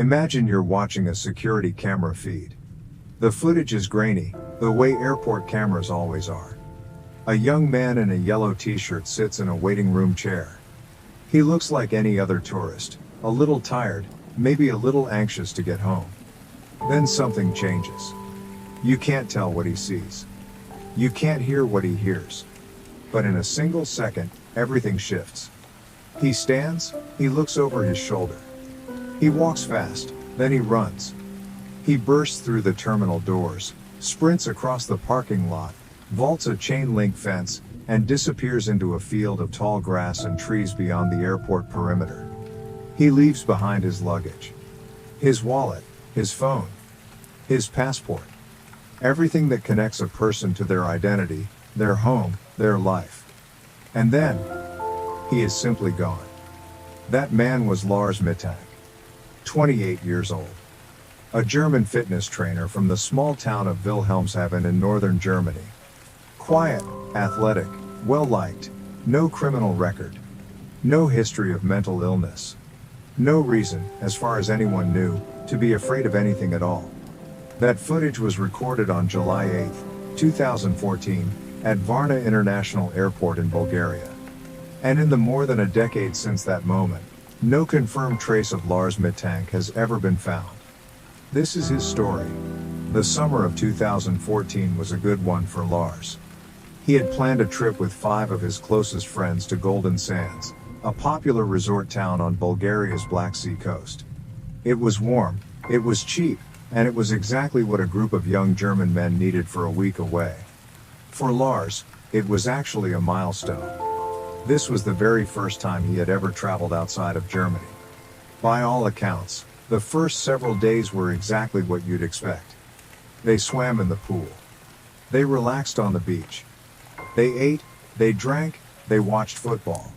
Imagine you're watching a security camera feed. The footage is grainy, the way airport cameras always are. A young man in a yellow t-shirt sits in a waiting room chair. He looks like any other tourist, a little tired, maybe a little anxious to get home. Then something changes. You can't tell what he sees. You can't hear what he hears. But in a single second, everything shifts. He stands, he looks over his shoulder. He walks fast, then he runs. He bursts through the terminal doors, sprints across the parking lot, vaults a chain-link fence, and disappears into a field of tall grass and trees beyond the airport perimeter. He leaves behind his luggage. His wallet, his phone, his passport. Everything that connects a person to their identity, their home, their life. And then, he is simply gone. That man was Lars Mittank, 28 years old. A German fitness trainer from the small town of Wilhelmshaven in northern Germany. Quiet, athletic, well-liked, no criminal record. No history of mental illness. No reason, as far as anyone knew, to be afraid of anything at all. That footage was recorded on July 8, 2014, at Varna International Airport in Bulgaria. And in the more than a decade since that moment, no confirmed trace of Lars Mittank has ever been found. This is his story. The summer of 2014 was a good one for Lars. He had planned a trip with 5 of his closest friends to Golden Sands, a popular resort town on Bulgaria's Black Sea coast. It was warm, it was cheap, and it was exactly what a group of young German men needed for a week away. For Lars, it was actually a milestone. This was the very first time he had ever traveled outside of Germany. By all accounts, the first several days were exactly what you'd expect. They swam in the pool. They relaxed on the beach. They ate, they drank, they watched football.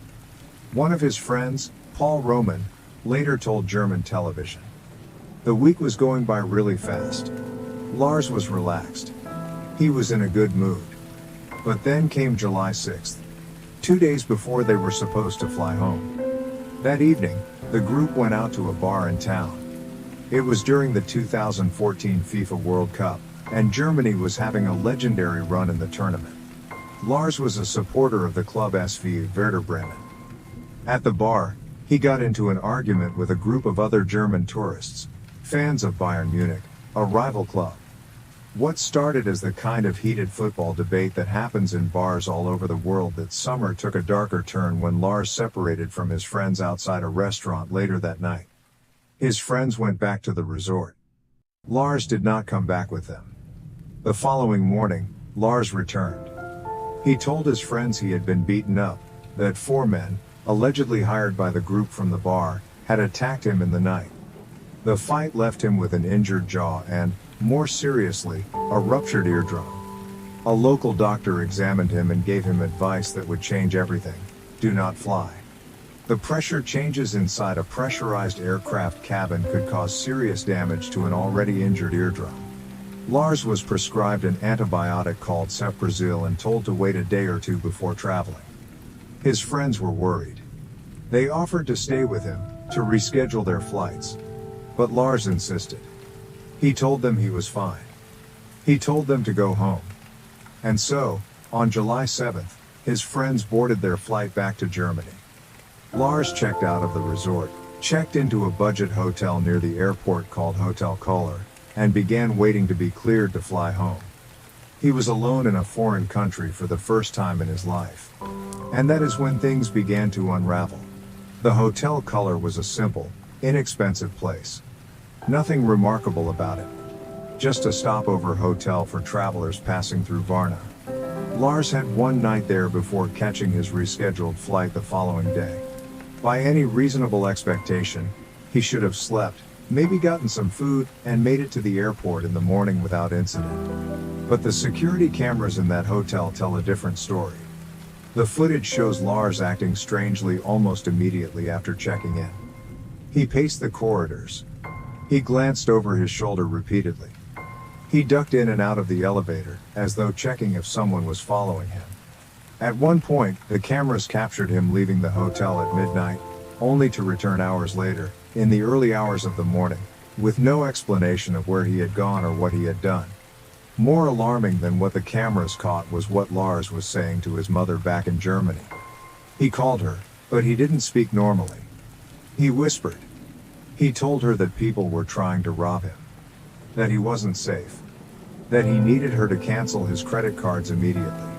One of his friends, Paul Roman, later told German television. The week was going by really fast. Lars was relaxed. He was in a good mood. But then came July 6th. 2 days before they were supposed to fly home. That evening, the group went out to a bar in town. It was during the 2014 FIFA World Cup, and Germany was having a legendary run in the tournament. Lars was a supporter of the club SV Werder Bremen. At the bar, he got into an argument with a group of other German tourists, fans of Bayern Munich, a rival club. What started as the kind of heated football debate that happens in bars all over the world that summer took a darker turn when Lars separated from his friends outside a restaurant later that night. His friends went back to the resort. Lars did not come back with them. The following morning, Lars returned. He told his friends he had been beaten up, that 4 men, allegedly hired by the group from the bar, had attacked him in the night. The fight left him with an injured jaw and, more seriously, a ruptured eardrum. A local doctor examined him and gave him advice that would change everything. Do not fly. The pressure changes inside a pressurized aircraft cabin could cause serious damage to an already injured eardrum. Lars was prescribed an antibiotic called Cefprozil and told to wait a day or 2 before traveling. His friends were worried. They offered to stay with him, to reschedule their flights. But Lars insisted. He told them he was fine. He told them to go home. And so, on July 7th, his friends boarded their flight back to Germany. Lars checked out of the resort, checked into a budget hotel near the airport called Hotel Kohler, and began waiting to be cleared to fly home. He was alone in a foreign country for the first time in his life. And that is when things began to unravel. The Hotel Kohler was a simple, inexpensive place. Nothing remarkable about it. Just a stopover hotel for travelers passing through Varna. Lars had one night there before catching his rescheduled flight the following day. By any reasonable expectation, he should have slept, maybe gotten some food, and made it to the airport in the morning without incident. But the security cameras in that hotel tell a different story. The footage shows Lars acting strangely almost immediately after checking in. He paced the corridors. He glanced over his shoulder repeatedly. He ducked in and out of the elevator, as though checking if someone was following him. At one point, the cameras captured him leaving the hotel at midnight, only to return hours later, in the early hours of the morning, with no explanation of where he had gone or what he had done. More alarming than what the cameras caught was what Lars was saying to his mother back in Germany. He called her, but he didn't speak normally. He whispered. He told her that people were trying to rob him. That he wasn't safe. That he needed her to cancel his credit cards immediately.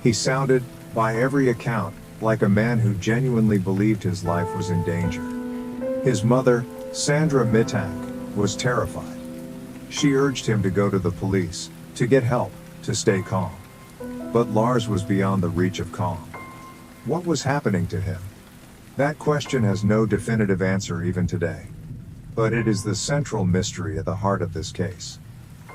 He sounded, by every account, like a man who genuinely believed his life was in danger. His mother, Sandra Mittank, was terrified. She urged him to go to the police, to get help, to stay calm. But Lars was beyond the reach of calm. What was happening to him? That question has no definitive answer even today. But it is the central mystery at the heart of this case.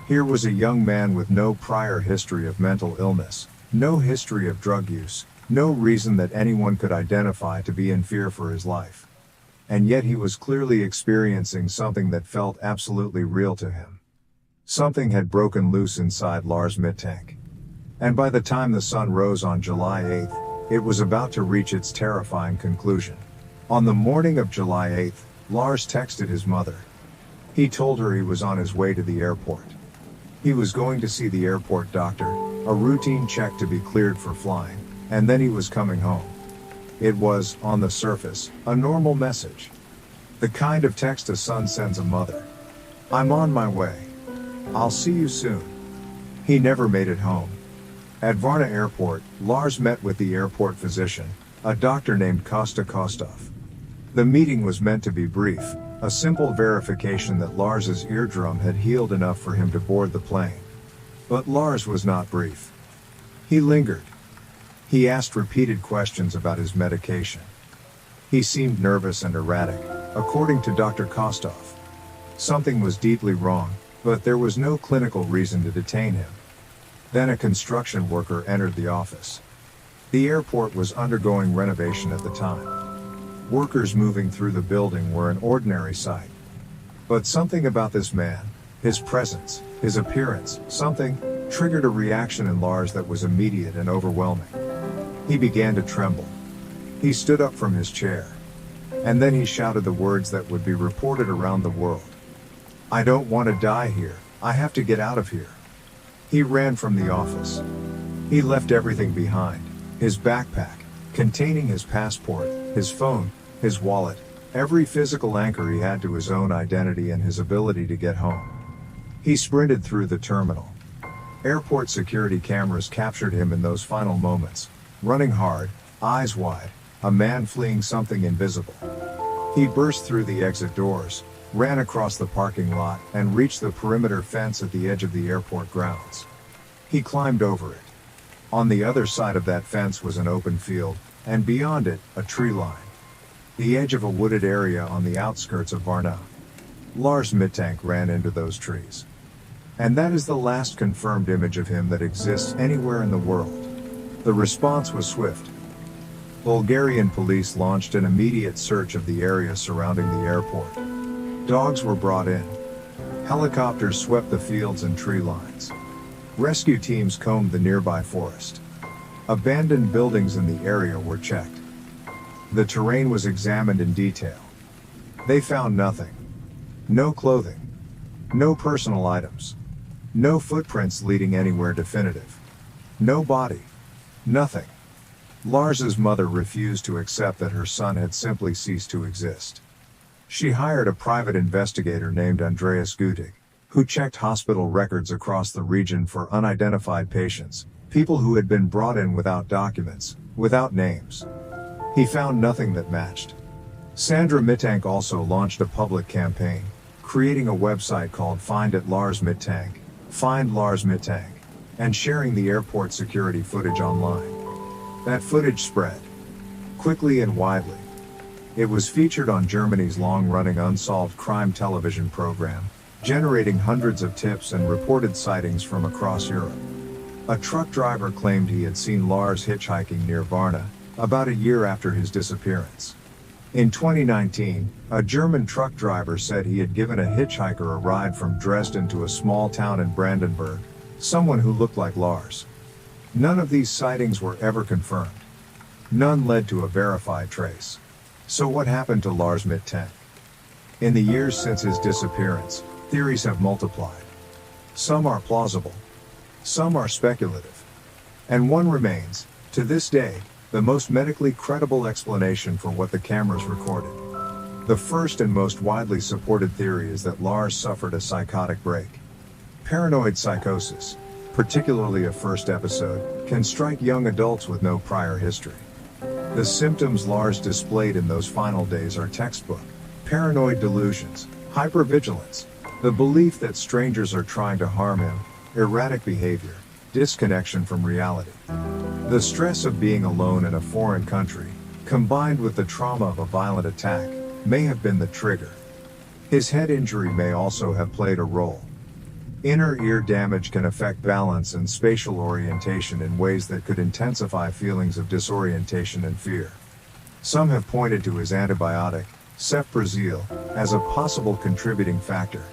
Here was a young man with no prior history of mental illness, no history of drug use, no reason that anyone could identify to be in fear for his life. And yet he was clearly experiencing something that felt absolutely real to him. Something had broken loose inside Lars Mittank. And by the time the sun rose on July 8th, it was about to reach its terrifying conclusion. On the morning of July 8th, Lars texted his mother. He told her he was on his way to the airport. He was going to see the airport doctor, a routine check to be cleared for flying, and then he was coming home. It was, on the surface, a normal message. The kind of text a son sends a mother. I'm on my way. I'll see you soon. He never made it home. At Varna Airport, Lars met with the airport physician, a doctor named Kosta Kostov. The meeting was meant to be brief, a simple verification that Lars's eardrum had healed enough for him to board the plane. But Lars was not brief. He lingered. He asked repeated questions about his medication. He seemed nervous and erratic, according to Dr. Kostov. Something was deeply wrong, but there was no clinical reason to detain him. Then a construction worker entered the office. The airport was undergoing renovation at the time. Workers moving through the building were an ordinary sight. But something about this man, his presence, his appearance, something, triggered a reaction in Lars that was immediate and overwhelming. He began to tremble. He stood up from his chair. And then he shouted the words that would be reported around the world. I don't want to die here, I have to get out of here. He ran from the office. He left everything behind, his backpack, containing his passport, his phone, his wallet, every physical anchor he had to his own identity and his ability to get home. He sprinted through the terminal. Airport security cameras captured him in those final moments, running hard, eyes wide, a man fleeing something invisible. He burst through the exit doors, ran across the parking lot, and reached the perimeter fence at the edge of the airport grounds. He climbed over it. On the other side of that fence was an open field, and beyond it, a tree line. The edge of a wooded area on the outskirts of Varna. Lars Mittank ran into those trees. And that is the last confirmed image of him that exists anywhere in the world. The response was swift. Bulgarian police launched an immediate search of the area surrounding the airport. Dogs were brought in. Helicopters swept the fields and tree lines. Rescue teams combed the nearby forest. Abandoned buildings in the area were checked. The terrain was examined in detail. They found nothing. No clothing. No personal items. No footprints leading anywhere definitive. No body. Nothing. Lars's mother refused to accept that her son had simply ceased to exist. She hired a private investigator named Andreas Gutig, who checked hospital records across the region for unidentified patients, people who had been brought in without documents, without names. He found nothing that matched. Sandra Mittank also launched a public campaign, creating a website called Find Lars Mittank, Find Lars Mittank, and sharing the airport security footage online. That footage spread quickly and widely. It was featured on Germany's long-running Unsolved crime television program, generating hundreds of tips and reported sightings from across Europe. A truck driver claimed he had seen Lars hitchhiking near Varna, about a year after his disappearance. In 2019, a German truck driver said he had given a hitchhiker a ride from Dresden to a small town in Brandenburg, someone who looked like Lars. None of these sightings were ever confirmed. None led to a verified trace. So what happened to Lars Mittank? In the years since his disappearance, theories have multiplied. Some are plausible. Some are speculative. And one remains, to this day, the most medically credible explanation for what the cameras recorded. The first and most widely supported theory is that Lars suffered a psychotic break. Paranoid psychosis, particularly a first episode, can strike young adults with no prior history. The symptoms Lars displayed in those final days are textbook: paranoid delusions, hypervigilance, the belief that strangers are trying to harm him, erratic behavior, disconnection from reality. The stress of being alone in a foreign country, combined with the trauma of a violent attack, may have been the trigger. His head injury may also have played a role. Inner ear damage can affect balance and spatial orientation in ways that could intensify feelings of disorientation and fear. Some have pointed to his antibiotic, cefprozil, as a possible contributing factor.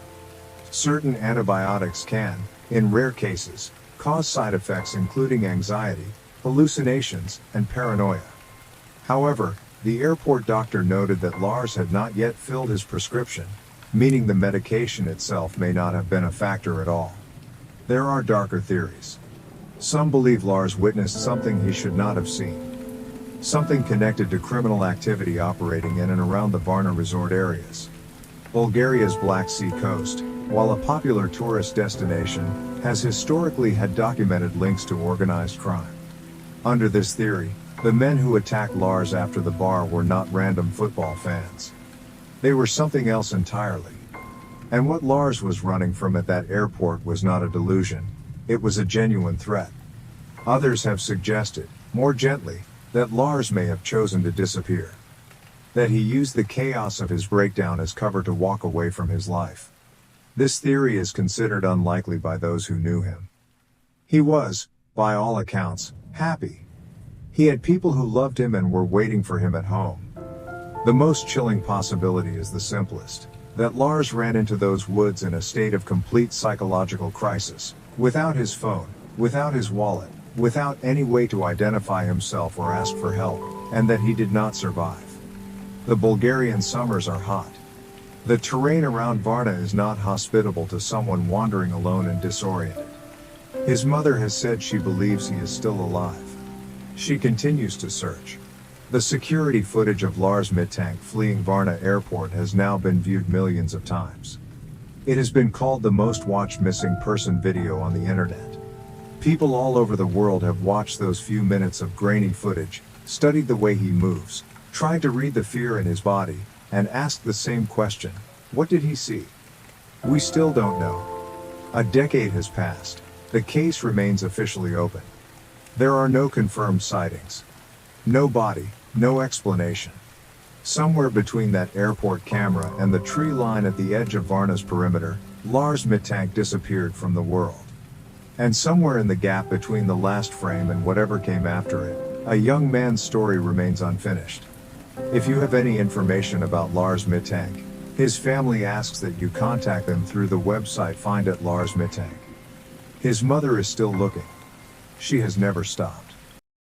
Certain antibiotics can, in rare cases, cause side effects including anxiety, hallucinations, and paranoia. However, the airport doctor noted that Lars had not yet filled his prescription, meaning the medication itself may not have been a factor at all. There are darker theories. Some believe Lars witnessed something he should not have seen. Something connected to criminal activity operating in and around the Varna resort areas. Bulgaria's Black Sea coast, while a popular tourist destination, has historically had documented links to organized crime. Under this theory, the men who attacked Lars after the bar were not random football fans. They were something else entirely. And what Lars was running from at that airport was not a delusion, it was a genuine threat. Others have suggested, more gently, that Lars may have chosen to disappear. That he used the chaos of his breakdown as cover to walk away from his life. This theory is considered unlikely by those who knew him. He was, by all accounts, happy. He had people who loved him and were waiting for him at home. The most chilling possibility is the simplest, that Lars ran into those woods in a state of complete psychological crisis, without his phone, without his wallet, without any way to identify himself or ask for help, and that he did not survive. The Bulgarian summers are hot. The terrain around Varna is not hospitable to someone wandering alone and disoriented. His mother has said she believes he is still alive. She continues to search. The security footage of Lars Mittank fleeing Varna airport has now been viewed millions of times. It has been called the most watched missing person video on the internet. People all over the world have watched those few minutes of grainy footage, studied the way he moves, tried to read the fear in his body, and asked the same question: what did he see? We still don't know. A decade has passed. The case remains officially open. There are no confirmed sightings. No body, no explanation. Somewhere between that airport camera and the tree line at the edge of Varna's perimeter, Lars Mittank disappeared from the world. And somewhere in the gap between the last frame and whatever came after it, a young man's story remains unfinished. If you have any information about Lars Mittank, his family asks that you contact them through the website Find at Lars Mittank. His mother is still looking. She has never stopped.